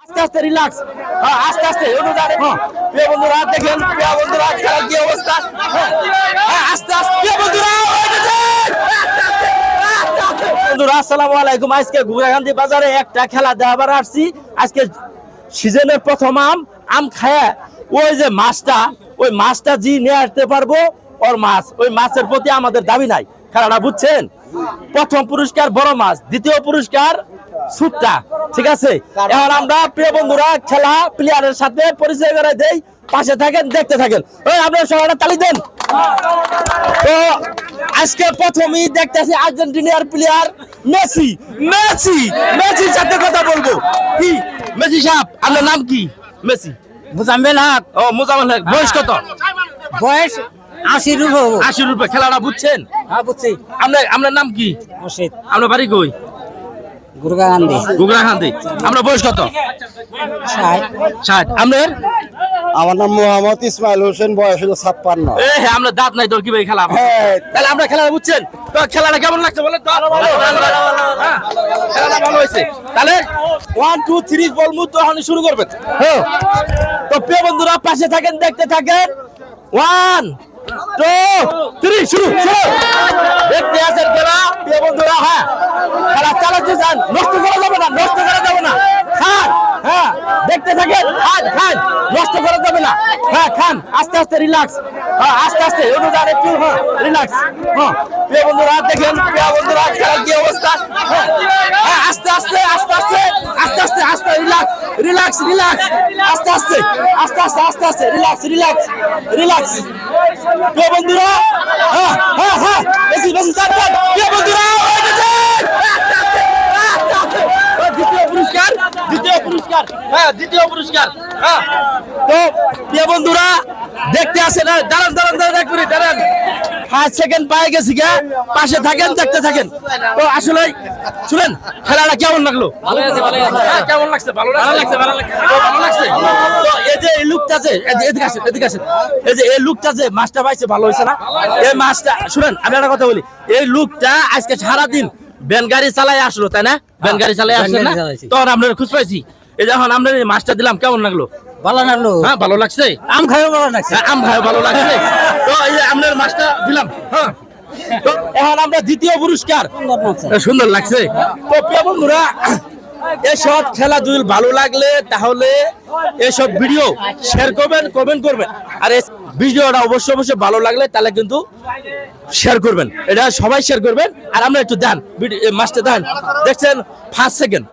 আস্তে আস্তে রিল্যাক্স, আস্তে আস্তে প্রিয় বন্ধুরা দেখেন, প্রিয় বন্ধুরা খেলার কি অবস্থা। আস্তে আস্তে প্রিয় বন্ধুরা, বন্ধুরা আসসালামু আলাইকুম। আজকে গুড়াগান্ধী বাজারে একটা খেলা দেখাবার আসছি। আজকে সিজনের প্রথম আম খায় ওই যে মাছটা, ওই মাছটা জি নিয়ে আসতে পারবো ওর মাছ, ওই মাছের প্রতি আমাদের দাবি নাই। খেলাটা বুঝছেন? প্রথম পুরস্কার বড় মাছ, দ্বিতীয় পুরস্কার সুটটা, ঠিক আছে। এখন আমরা প্রিয় বন্ধুরা খেলা প্লেয়ারের সাথে পরিচয় করে দেই, পাশে থাকেন, দেখতে থাকেন। ওই আপনারা সবাই তালি দেন। তো আজকে প্রথমেই দেখতেছি আর্জেন্টিনার প্লেয়ার মেসি। মেসির সাথে কথা বলবো। কি মেসি সাহেব, আপনার নাম কি? মেসি মুজাম্মেল হক। ও মুজাম্মেল হক। বয়স কত? বয়স 80 রুপো। 80 রুপে। খেলাটা বুঝছেন? হ্যাঁ বুঝছি। আপনার নাম কি? মুর্শিদ। আপনার বাড়ি কই? গুরগান্ধী। গুগরাখান্দি। আপনার বয়স কত? 60। আপনার? আমার নাম মোহাম্মদ ইসমাইল হোসেন, বয়স হলো 56। আমরা দাঁত নাই তোর, কিভাবে খেলা? তাহলে আমরা খেলাটা বুঝছেন তো? খেলাটা কেমন লাগছে বলেন তো? হ্যাঁ, খেলাটা ভালো হয়েছে। তাহলে 1 2 3 বলমু তো এখন শুরু করবেন। হ্যাঁ, তো প্রিয় বন্ধুরা পাশে থাকেন, দেখতে থাকেন। 1 2 3 শুরু। দেখতে আছেন খেলা প্রিয় বন্ধুরা। হ্যাঁ, খেলা চালাতে যান, নষ্ট করা যাবে না, নষ্ট করা যাবে না। খান, হ্যাঁ দেখতে থাকেন, খান, নষ্ট করা যাবে না। হ্যাঁ খান, আস্তে আস্তে রিল্যাক্স, আস্তে আস্তে অনুদান একটু, হ্যাঁ রিল্যাক্স। হ্যাঁ প্রিয় বন্ধুরা দেখেন, প্রিয় বন্ধুরা খেলার কি অবস্থা। হ্যাঁ আস্তে আস্তে আস্তে আস্তে আস্তে আস্তে আস্তে রিল্যাক্স, রিল্যাক্স, রিল্যাক্স, আস্তে আস্তে আস্তে আস্তে আস্তে আস্তে রিল্যাক্স, রিল্যাক্স, রিল্যাক্স। প্রিয় বন্ধুরা হ্যাঁ হ্যাঁ হ্যাঁ বেশি বেশি চাপবেন। প্রিয় বন্ধুরা দ্বিতীয় পুরস্কার, দ্বিতীয় পুরস্কার, হ্যাঁ দ্বিতীয় পুরস্কার। হ্যাঁ তো প্রিয় বন্ধুরা দেখতে আসেন, দাঁড়ান দাঁড়ান দাঁড়ান, এক মিনিট দাঁড়ান। 5 সেকেন্ড পায়ে গেছি গে, পাশে থাকেন, দেখতে থাকেন। তো আসলে শুনেন খেলাটা কেমন লাগলো? ভালো আছে, ভালো আছে। হ্যাঁ, কেমন লাগছে? ভালো লাগছে, ভালো লাগছে, ভালো লাগছে। তো এই যে এই লুকটা যে এদিকে আসেন, এদিকে আসেন, এই যে এই লুকটা যে মাছটা পাইছে ভালো হয়েছে না? এই মাছটা শুনেন, আমি একটা কথা বলি, এই লুকটা আজকে সারাদিন ভ্যান গাড়ি চালাই আসলো, তাই না? ভ্যান গাড়ি চালাই আসছেন না? তখন আপনার খুঁজ পাইছি। এই যখন আপনার এই মাছটা দিলাম কেমন লাগলো? ভালো লাগলো। হ্যাঁ ভালো লাগছে। আম খাইও ভালো লাগছে। আম খাই ভালো লাগছে। তো এই যে আপনার মাছটা দিলাম। হ্যাঁ, তো এখন আমরা দ্বিতীয় পুরস্কার। সুন্দর লাগছে। তো প্রিয় বন্ধুরা এসব খেলাধুল ভালো লাগলে তাহলে এসব ভিডিও শেয়ার করবেন, কমেন্ট করবেন। আর এই ভিডিওটা অবশ্যই অবশ্যই ভালো লাগলে তাহলে কিন্তু শেয়ার করবেন, এটা সবাই শেয়ার করবেন। আর আমরা একটু দেন মাছটা দেন, দেখছেন 5 সেকেন্ড।